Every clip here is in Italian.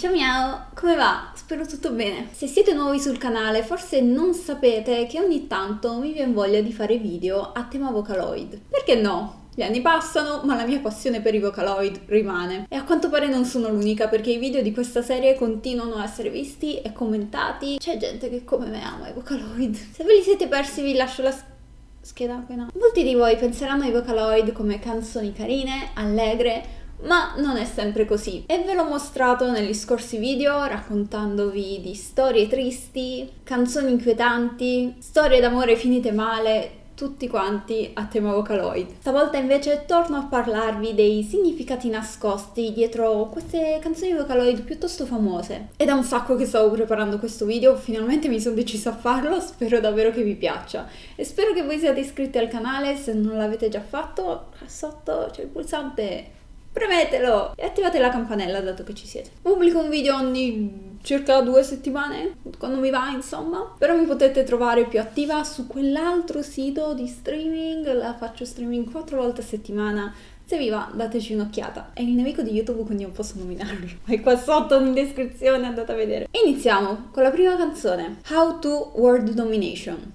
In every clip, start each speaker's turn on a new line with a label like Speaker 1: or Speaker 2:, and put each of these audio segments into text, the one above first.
Speaker 1: Ciao miao, come va? Spero tutto bene. Se siete nuovi sul canale forse non sapete che ogni tanto mi viene voglia di fare video a tema Vocaloid. Perché no? Gli anni passano, ma la mia passione per i Vocaloid rimane. E a quanto pare non sono l'unica, perché i video di questa serie continuano a essere visti e commentati. C'è gente che come me ama i Vocaloid. Se ve li siete persi vi lascio la scheda qui, no? Molti di voi penseranno ai Vocaloid come canzoni carine, allegre, ma non è sempre così. E ve l'ho mostrato negli scorsi video raccontandovi di storie tristi, canzoni inquietanti, storie d'amore finite male, tutti quanti a tema Vocaloid. Stavolta invece torno a parlarvi dei significati nascosti dietro queste canzoni Vocaloid piuttosto famose. È da un sacco che stavo preparando questo video, finalmente mi sono decisa a farlo, spero davvero che vi piaccia. E spero che voi siate iscritti al canale, se non l'avete già fatto, qua sotto c'è il pulsante, premetelo e attivate la campanella dato che ci siete. Pubblico un video ogni circa 2 settimane, quando mi va insomma, però mi potete trovare più attiva su quell'altro sito di streaming, la faccio streaming 4 volte a settimana. Se vi va, dateci un'occhiata. È il nemico di YouTube, quindi non posso nominarlo. Ma è qua sotto in descrizione, andate a vedere. Iniziamo con la prima canzone, How to World Domination.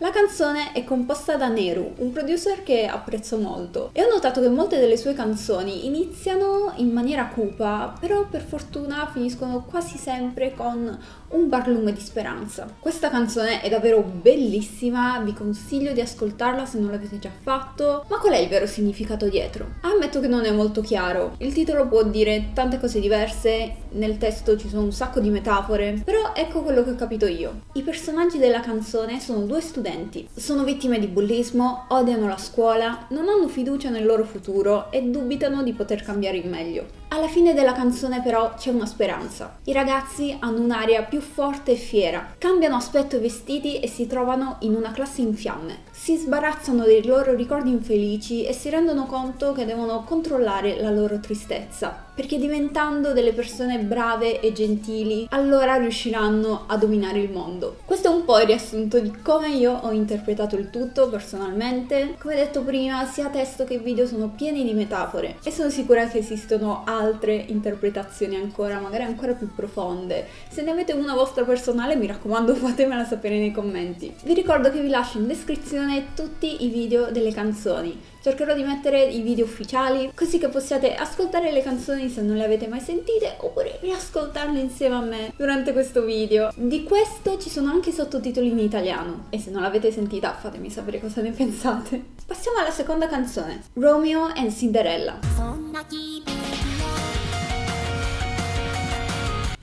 Speaker 1: La canzone è composta da Neru, un producer che apprezzo molto, e ho notato che molte delle sue canzoni iniziano in maniera cupa, però per fortuna finiscono quasi sempre con un barlume di speranza. Questa canzone è davvero bellissima, vi consiglio di ascoltarla se non l'avete già fatto, ma qual è il vero significato dietro? Ammetto che non è molto chiaro, il titolo può dire tante cose diverse, nel testo ci sono un sacco di metafore, però ecco quello che ho capito io. I personaggi della canzone sono due studenti. Sono vittime di bullismo, odiano la scuola, non hanno fiducia nel loro futuro e dubitano di poter cambiare in meglio. Alla fine della canzone però c'è una speranza. I ragazzi hanno un'aria più forte e fiera, cambiano aspetto e vestiti e si trovano in una classe in fiamme. Si sbarazzano dei loro ricordi infelici e si rendono conto che devono controllare la loro tristezza, perché diventando delle persone brave e gentili, allora riusciranno a dominare il mondo. Questo è un po' il riassunto di come io ho interpretato il tutto personalmente. Come detto prima, sia testo che video sono pieni di metafore e sono sicura che esistono altre interpretazioni ancora, magari ancora più profonde. Se ne avete una vostra personale, mi raccomando, fatemela sapere nei commenti. Vi ricordo che vi lascio in descrizione tutti i video delle canzoni. Cercherò di mettere i video ufficiali così che possiate ascoltare le canzoni se non le avete mai sentite oppure riascoltarle insieme a me durante questo video. Di questo ci sono anche i sottotitoli in italiano e se non l'avete sentita fatemi sapere cosa ne pensate. Passiamo alla seconda canzone, Romeo and Cinderella.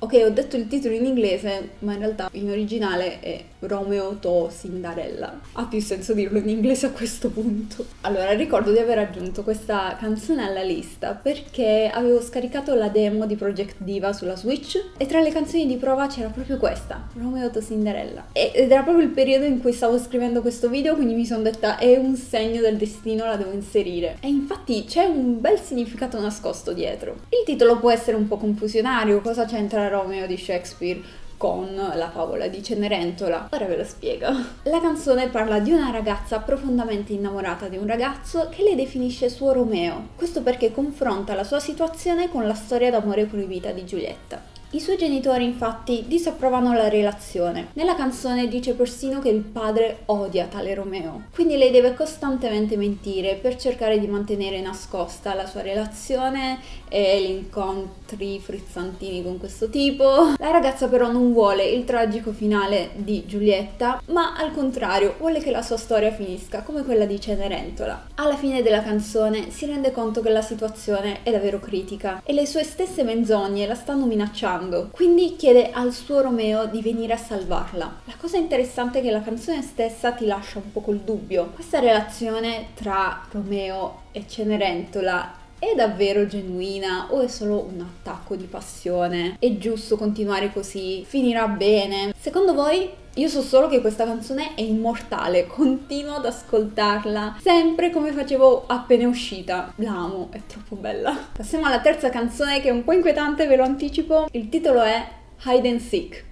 Speaker 1: Ok, ho detto il titolo in inglese, ma in realtà in originale è Romeo to Cinderella. Ha più senso dirlo in inglese a questo punto. Allora, ricordo di aver aggiunto questa canzone alla lista perché avevo scaricato la demo di Project Diva sulla Switch e tra le canzoni di prova c'era proprio questa, Romeo to Cinderella. Ed era proprio il periodo in cui stavo scrivendo questo video, quindi mi sono detta è un segno del destino, la devo inserire. E infatti c'è un bel significato nascosto dietro. Il titolo può essere un po' confusionario, cosa c'entra Romeo di Shakespeare con la favola di Cenerentola? Ora ve lo spiego. La canzone parla di una ragazza profondamente innamorata di un ragazzo che le definisce suo Romeo. Questo perché confronta la sua situazione con la storia d'amore proibita di Giulietta. I suoi genitori infatti disapprovano la relazione. Nella canzone dice persino che il padre odia tale Romeo, quindi lei deve costantemente mentire per cercare di mantenere nascosta la sua relazione e gli incontri frizzantini con questo tipo. La ragazza però non vuole il tragico finale di Giulietta, ma al contrario vuole che la sua storia finisca come quella di Cenerentola. Alla fine della canzone si rende conto che la situazione è davvero critica e le sue stesse menzogne la stanno minacciando. Quindi chiede al suo Romeo di venire a salvarla. La cosa interessante è che la canzone stessa ti lascia un po' col dubbio. Questa relazione tra Romeo e Cenerentola è davvero genuina o è solo un attacco di passione? È giusto continuare così? Finirà bene? Secondo voi? Io so solo che questa canzone è immortale, continuo ad ascoltarla sempre come facevo appena uscita. La amo, è troppo bella. Passiamo alla terza canzone che è un po' inquietante, ve lo anticipo. Il titolo è Hide and Seek.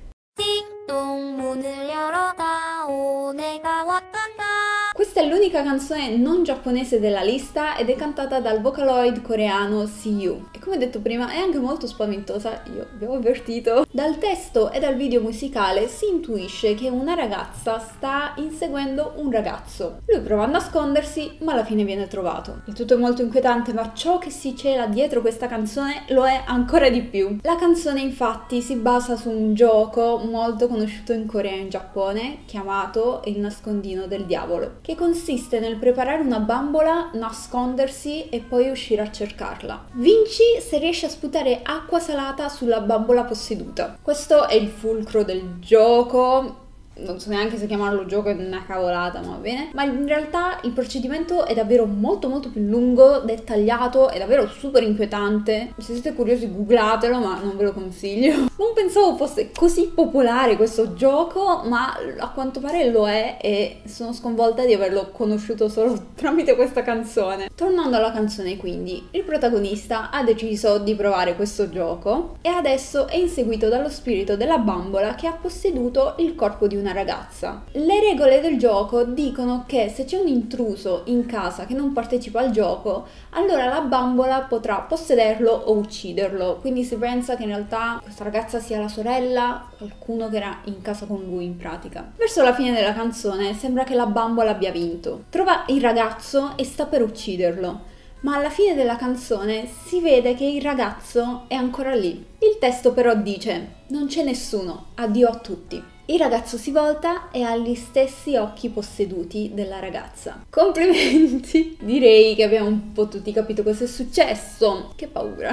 Speaker 1: Questa è l'unica canzone non giapponese della lista ed è cantata dal vocaloid coreano Siyu. E come detto prima è anche molto spaventosa, io vi ho avvertito. Dal testo e dal video musicale si intuisce che una ragazza sta inseguendo un ragazzo. Lui prova a nascondersi, ma alla fine viene trovato. Il tutto è molto inquietante, ma ciò che si cela dietro questa canzone lo è ancora di più. La canzone infatti si basa su un gioco molto conosciuto in Corea e in Giappone chiamato Il nascondino del diavolo, che consiste nel preparare una bambola, nascondersi e poi uscire a cercarla. Vinci se riesci a sputare acqua salata sulla bambola posseduta. Questo è il fulcro del gioco. Non so neanche se chiamarlo gioco, è una cavolata, ma va bene. Ma in realtà il procedimento è davvero molto più lungo, dettagliato, è davvero super inquietante. Se siete curiosi googlatelo, ma non ve lo consiglio. Non pensavo fosse così popolare questo gioco, ma a quanto pare lo è e sono sconvolta di averlo conosciuto solo tramite questa canzone. Tornando alla canzone quindi, il protagonista ha deciso di provare questo gioco e adesso è inseguito dallo spirito della bambola che ha posseduto il corpo di una ragazza. Le regole del gioco dicono che se c'è un intruso in casa che non partecipa al gioco, allora la bambola potrà possederlo o ucciderlo. Quindi si pensa che in realtà questa ragazza sia la sorella, qualcuno che era in casa con lui in pratica. Verso la fine della canzone sembra che la bambola abbia vinto. Trova il ragazzo e sta per ucciderlo, ma alla fine della canzone si vede che il ragazzo è ancora lì. Il testo però dice: non c'è nessuno, addio a tutti. Il ragazzo si volta e ha gli stessi occhi posseduti della ragazza. Complimenti! Direi che abbiamo un po' tutti capito cosa è successo. Che paura.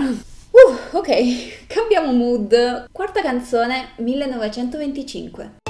Speaker 1: Ok, cambiamo mood. Quarta canzone, 1925.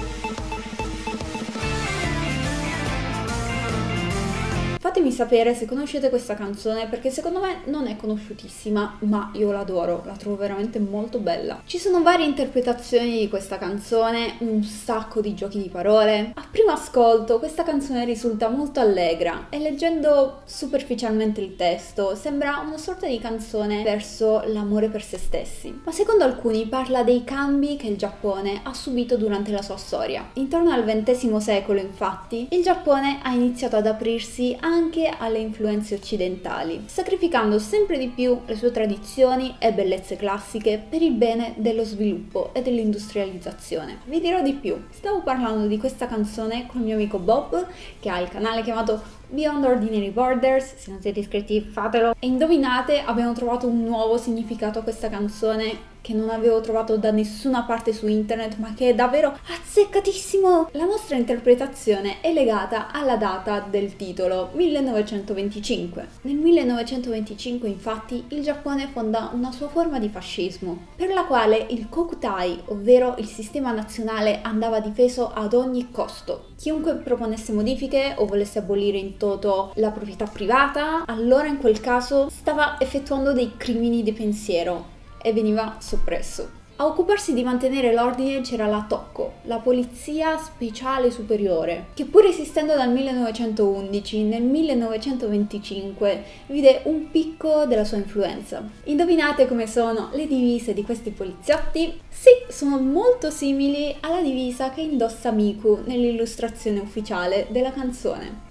Speaker 1: Fatemi sapere se conoscete questa canzone perché secondo me non è conosciutissima, ma io l'adoro, la trovo veramente molto bella. Ci sono varie interpretazioni di questa canzone, un sacco di giochi di parole. A primo ascolto questa canzone risulta molto allegra e leggendo superficialmente il testo sembra una sorta di canzone verso l'amore per se stessi. Ma secondo alcuni parla dei cambi che il Giappone ha subito durante la sua storia. Intorno al XX secolo, infatti, il Giappone ha iniziato ad aprirsi anche alle influenze occidentali, sacrificando sempre di più le sue tradizioni e bellezze classiche per il bene dello sviluppo e dell'industrializzazione. Vi dirò di più, stavo parlando di questa canzone con il mio amico Bob, che ha il canale chiamato Beyond Ordinary Borders, se non siete iscritti fatelo, e indovinate, abbiamo trovato un nuovo significato a questa canzone che non avevo trovato da nessuna parte su internet, ma che è davvero azzeccatissimo! La nostra interpretazione è legata alla data del titolo, 1925. Nel 1925, infatti, il Giappone fonda una sua forma di fascismo, per la quale il Kokutai, ovvero il sistema nazionale, andava difeso ad ogni costo. Chiunque proponesse modifiche o volesse abolire in toto la proprietà privata, allora in quel caso stava effettuando dei crimini di pensiero e veniva soppresso. A occuparsi di mantenere l'ordine c'era la Tokko, la Polizia Speciale Superiore, che pur esistendo dal 1911, nel 1925 vide un picco della sua influenza. Indovinate come sono le divise di questi poliziotti? Sì, sono molto simili alla divisa che indossa Miku nell'illustrazione ufficiale della canzone.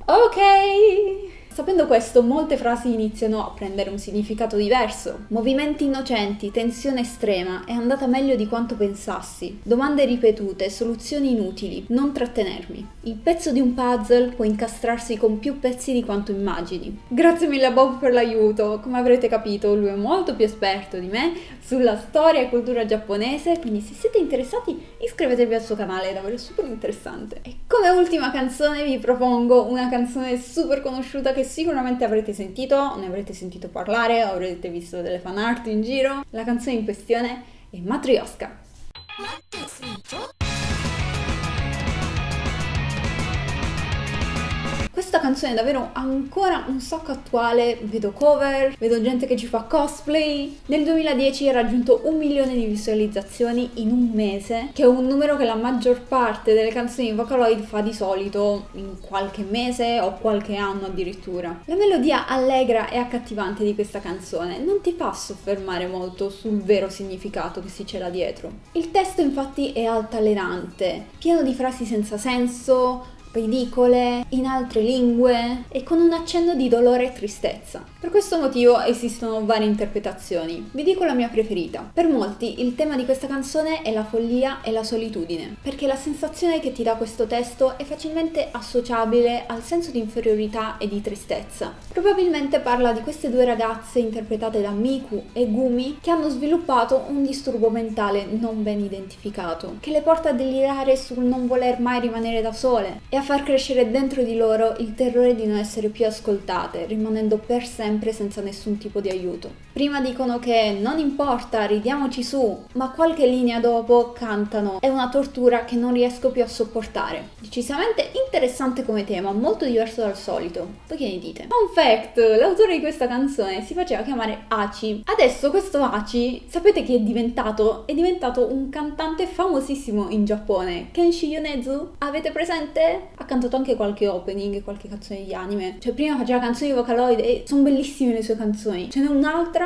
Speaker 1: Ok! Sapendo questo, molte frasi iniziano a prendere un significato diverso. Movimenti innocenti, tensione estrema, è andata meglio di quanto pensassi. Domande ripetute, soluzioni inutili, non trattenermi. Il pezzo di un puzzle può incastrarsi con più pezzi di quanto immagini. Grazie mille a Bob per l'aiuto. Come avrete capito, lui è molto più esperto di me sulla storia e cultura giapponese, quindi se siete interessati iscrivetevi al suo canale, è davvero super interessante. E come ultima canzone vi propongo una canzone super conosciuta che sicuramente avrete sentito, ne avrete sentito parlare, avrete visto delle fan art in giro. La canzone in questione è Matryoshka. Questa canzone è davvero ancora un sacco attuale, vedo cover, vedo gente che ci fa cosplay. Nel 2010 ha raggiunto 1 milione di visualizzazioni in un mese, che è un numero che la maggior parte delle canzoni di Vocaloid fa di solito in qualche mese o qualche anno addirittura. La melodia allegra e accattivante di questa canzone non ti fa soffermare molto sul vero significato che si cela dietro. Il testo infatti è altalenante, pieno di frasi senza senso, ridicole, in altre lingue e con un accenno di dolore e tristezza. Per questo motivo esistono varie interpretazioni. Vi dico la mia preferita. Per molti il tema di questa canzone è la follia e la solitudine, perché la sensazione che ti dà questo testo è facilmente associabile al senso di inferiorità e di tristezza. Probabilmente parla di queste due ragazze interpretate da Miku e Gumi che hanno sviluppato un disturbo mentale non ben identificato, che le porta a delirare sul non voler mai rimanere da sole e a far crescere dentro di loro il terrore di non essere più ascoltate, rimanendo per sempre senza nessun tipo di aiuto. Prima dicono che non importa, ridiamoci su, ma qualche linea dopo cantano è una tortura che non riesco più a sopportare. Decisamente interessante come tema, molto diverso dal solito. Voi che ne dite? Fun fact, l'autore di questa canzone si faceva chiamare Hachi. Adesso questo Hachi, sapete chi è diventato? È diventato un cantante famosissimo in Giappone, Kenshi Yonezu. Avete presente? Ha cantato anche qualche opening, qualche canzone di anime. Cioè prima faceva canzoni di Vocaloid e sono bellissime le sue canzoni. Ce n'è un'altra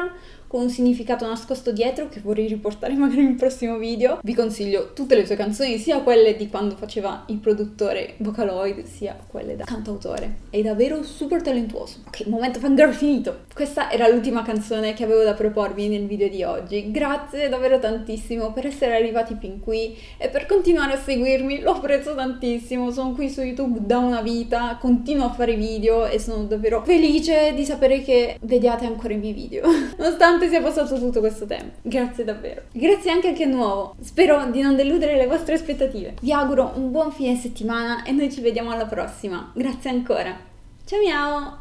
Speaker 1: con un significato nascosto dietro che vorrei riportare magari in un prossimo video. Vi consiglio tutte le sue canzoni, sia quelle di quando faceva il produttore Vocaloid, sia quelle da cantautore. È davvero super talentuoso. Ok, momento fangirl finito. Questa era l'ultima canzone che avevo da proporvi nel video di oggi. Grazie davvero tantissimo per essere arrivati fin qui e per continuare a seguirmi, lo apprezzo tantissimo. Sono qui su YouTube da una vita, continuo a fare video e sono davvero felice di sapere che vediate ancora i miei video. Nonostante sia passato tutto questo tempo. Grazie davvero. Grazie anche a chi è nuovo. Spero di non deludere le vostre aspettative. Vi auguro un buon fine settimana e noi ci vediamo alla prossima. Grazie ancora. Ciao miao!